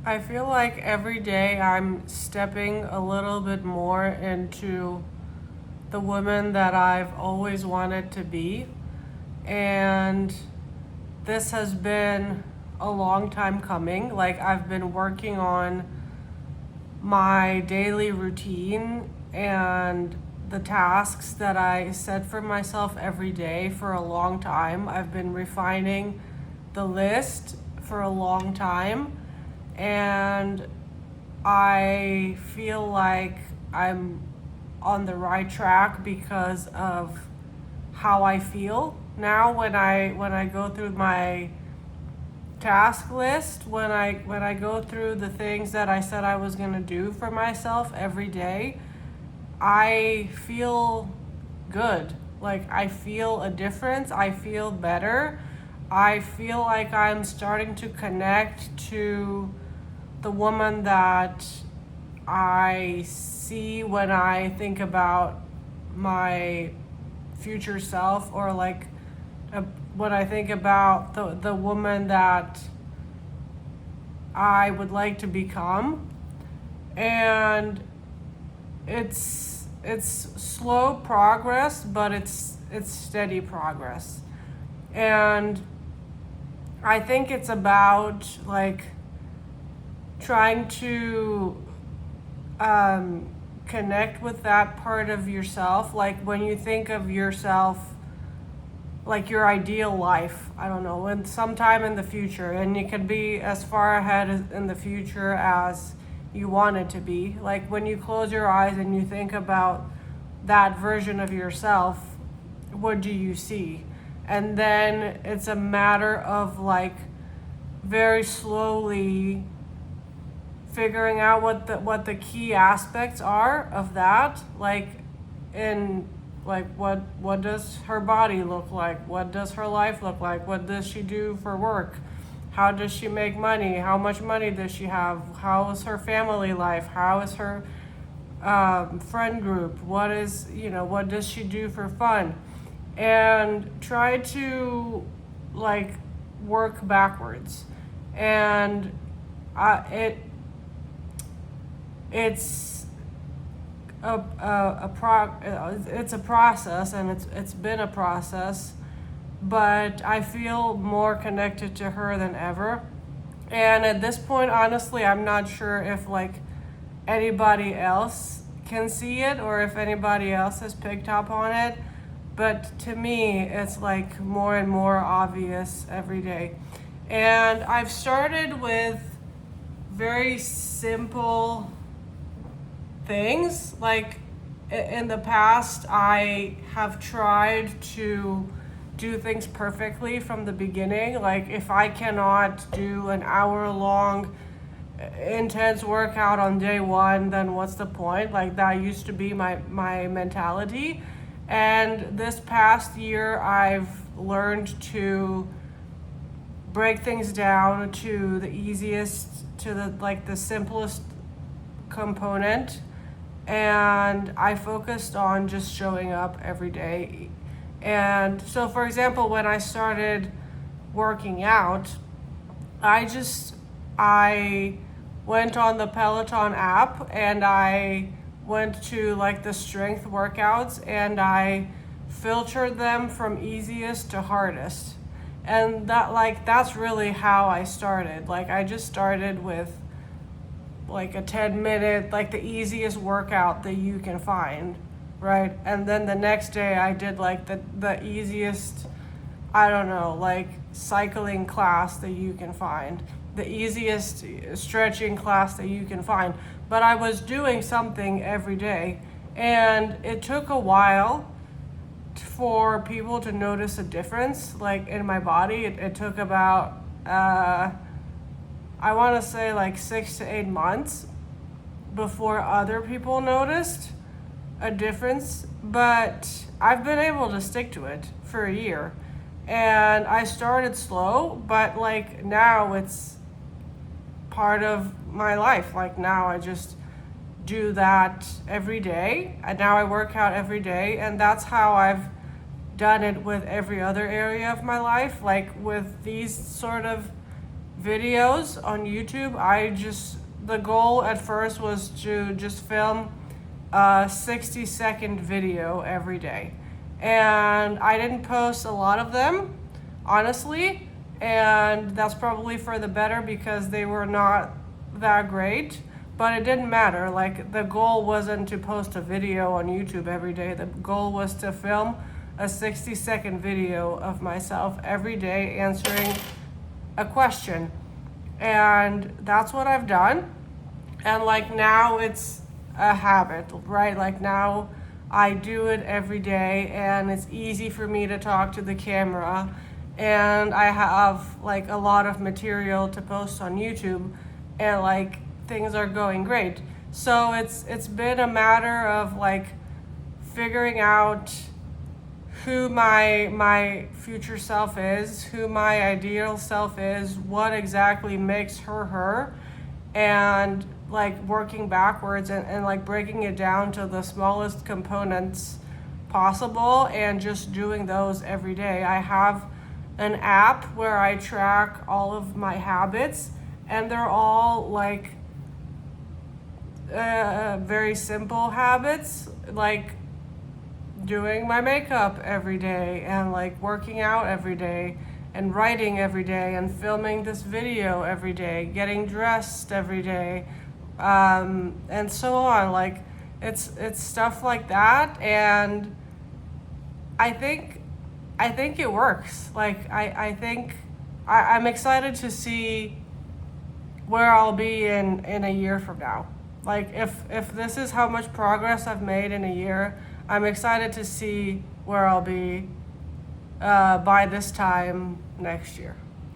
I feel like every day I'm stepping a little bit more into the woman that I've always wanted to be. And this has been a long time coming. Like, I've been working on my daily routine and the tasks that I set for myself every day for a long time. I've been refining the list for a long time, and I feel like I'm on the right track because of how I feel now when I go through my task list, when I go through the things that I said I was going to do for myself every day. I feel good. Like, I feel a difference. I feel better. I feel like I'm starting to connect to the woman that I see when I think about my future self, or like uh, when I think about the woman that I would like to become. And it's slow progress, but it's steady progress. And I think it's about like trying to connect with that part of yourself. Like, when you think of yourself, like your ideal life, I don't know, in sometime in the future, and it could be as far ahead in the future as you want it to be. Like, when you close your eyes and you think about that version of yourself, what do you see? And then it's a matter of like very slowly figuring out what the key aspects are of that, like in like what does her body look like, what does her life look like, what does she do for work, how does she make money, how much money does she have, how is her family life, how is her friend group, what does she do for fun, and try to like work backwards. And it it's it's a process, and it's been a process, but I feel more connected to her than ever. And at this point, honestly, I'm not sure if like anybody else can see it, or if anybody else has picked up on it, but to me it's like more and more obvious every day. And I've started with very simple things. Like, in the past, I have tried to do things perfectly from the beginning. Like, if I cannot do an hour long intense workout on day one, then what's the point? Like, that used to be my mentality. And this past year, I've learned to break things down to the easiest, to the simplest component. And I focused on just showing up every day. And so, for example, when I started working out, I went on the Peloton app, and I went to like the strength workouts, and I filtered them from easiest to hardest. And that's really how I started. Like, I just started with like a 10-minute, like the easiest workout that you can find, right? And then the next day I did like the easiest, I don't know, like cycling class that you can find, the easiest stretching class that you can find. But I was doing something every day, and it took a while for people to notice a difference, like in my body. It took about I want to say like 6 to 8 months before other people noticed a difference, but I've been able to stick to it for a year. And I started slow, but like now it's part of my life. Like, now I just do that every day, and now I work out every day, and that's how I've done it with every other area of my life. Like, with these sort of videos on YouTube. The goal at first was to just film a 60-second video every day. And I didn't post a lot of them, honestly, and that's probably for the better because they were not that great, but it didn't matter. Like, the goal wasn't to post a video on YouTube every day. The goal was to film a 60-second video of myself every day answering a question. And that's what I've done. And like now it's a habit, right? Like now I do it every day and it's easy for me to talk to the camera, and I have like a lot of material to post on YouTube, and like things are going great. So it's been a matter of like figuring out who my future self is, who my ideal self is, what exactly makes her, and like working backwards and like breaking it down to the smallest components possible and just doing those every day. I have an app where I track all of my habits, and they're all like very simple habits, like doing my makeup every day and like working out every day and writing every day and filming this video every day, getting dressed every day, and so on. Like it's stuff like that, and I think it works. Like I think I'm excited to see where I'll be in a year from now. Like if this is how much progress I've made in a year, I'm excited to see where I'll be by this time next year.